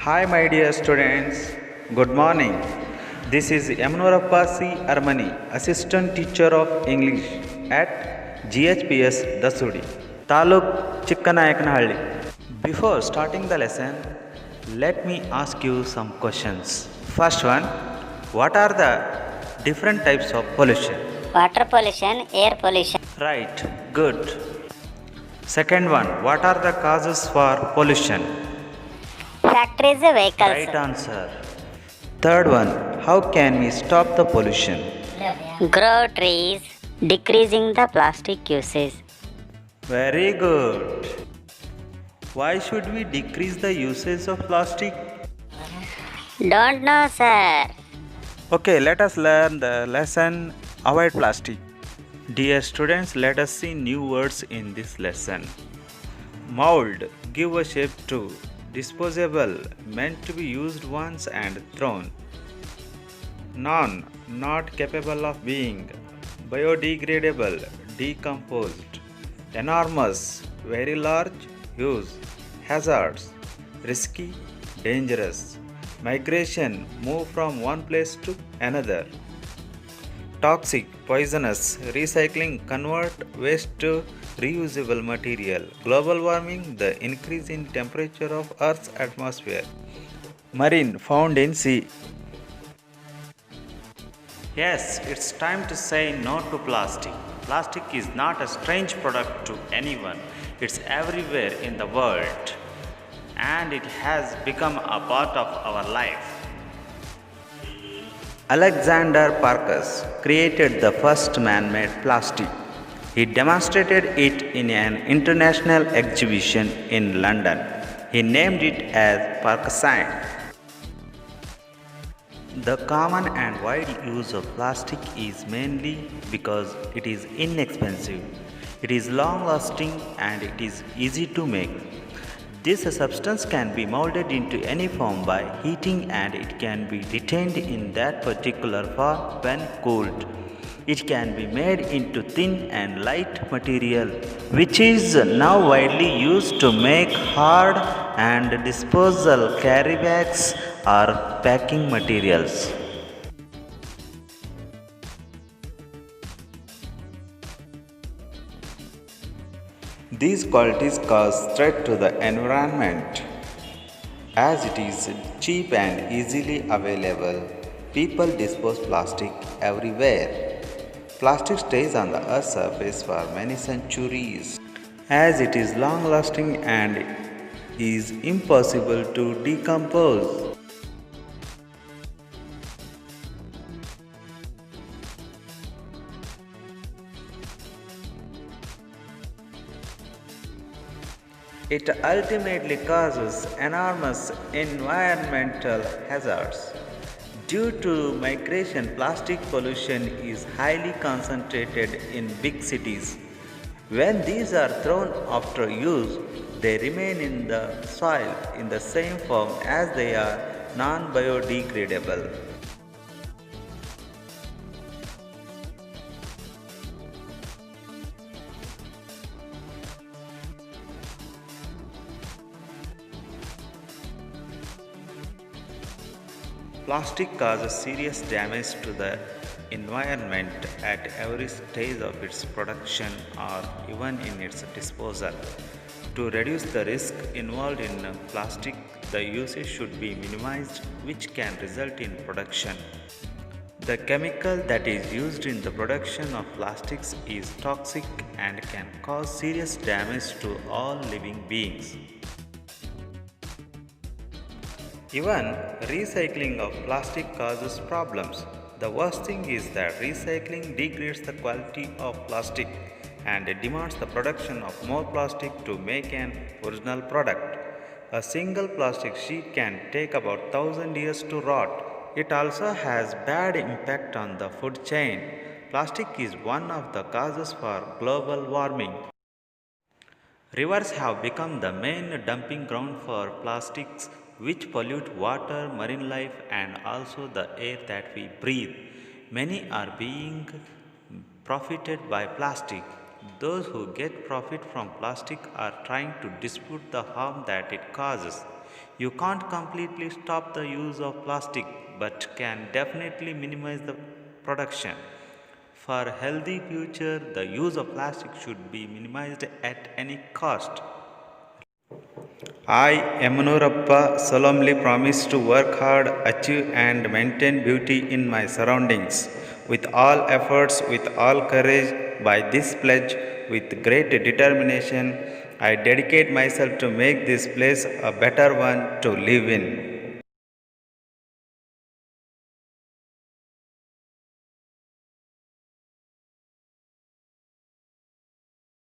Hi, my dear students. Good morning. This is Yamunurappa C. Armani, Assistant Teacher of English at GHPS Dasudi, Taluk Chikkanayakanhalli. Before starting the lesson, let me ask you some questions. First one, what are the different types of pollution? Water pollution, air pollution. Right, good. Second one, what are the causes for pollution? Factories, vehicles. Right answer. Third one, how can we stop the pollution? Grow trees, decreasing the plastic usage. Very good. Why should we decrease the usage of plastic? Don't know, sir. Okay, let us learn the lesson avoid plastic. Dear students, let us see new words in this lesson. Mold, give a shape to. Disposable, meant to be used once and thrown. Non, not capable of being. Biodegradable, decomposed. Enormous, very large, huge. Hazards, risky, dangerous. Migration, move from one place to another. Toxic, poisonous, recycling, convert waste to reusable material. Global warming, the increase in temperature of Earth's atmosphere. Marine, found in sea. Yes, it's time to say no to plastic. Plastic is not a strange product to anyone. It's everywhere in the world and it has become a part of our life. Alexander Parkus created the first man-made plastic. He demonstrated it in an international exhibition in London. He named it as Parkusine. The common and wide use of plastic is mainly because it is inexpensive, it is long-lasting and it is easy to make. This substance can be molded into any form by heating and it can be retained in that particular form when cooled. It can be made into thin and light material which is now widely used to make hard and disposal carry bags or packing materials. These qualities cause threat to the environment. As it is cheap and easily available, people dispose plastic everywhere. Plastic stays on the earth's surface for many centuries. As it is long lasting and is impossible to decompose. It ultimately causes enormous environmental hazards. Due to migration, plastic pollution is highly concentrated in big cities. When these are thrown after use, they remain in the soil in the same form as they are non-biodegradable. Plastic causes serious damage to the environment at every stage of its production or even in its disposal. To reduce the risk involved in plastic, the usage should be minimized, which can result in production. The chemical that is used in the production of plastics is toxic and can cause serious damage to all living beings. Even recycling of plastic causes problems. The worst thing is that recycling degrades the quality of plastic and demands the production of more plastic to make an original product. A single plastic sheet can take about 1000 years to rot. It also has bad impact on the food chain. Plastic is one of the causes for global warming. Rivers have become the main dumping ground for plastics which pollute water, marine life and also the air that we breathe. Many are being profited by plastic. Those who get profit from plastic are trying to dispute the harm that it causes. You can't completely stop the use of plastic, but can definitely minimize the production. For a healthy future, the use of plastic should be minimized at any cost. I, Emanurappa, solemnly promise to work hard, achieve and maintain beauty in my surroundings with all efforts, with all courage. By this pledge, with great determination, I dedicate myself to make this place a better one to live in.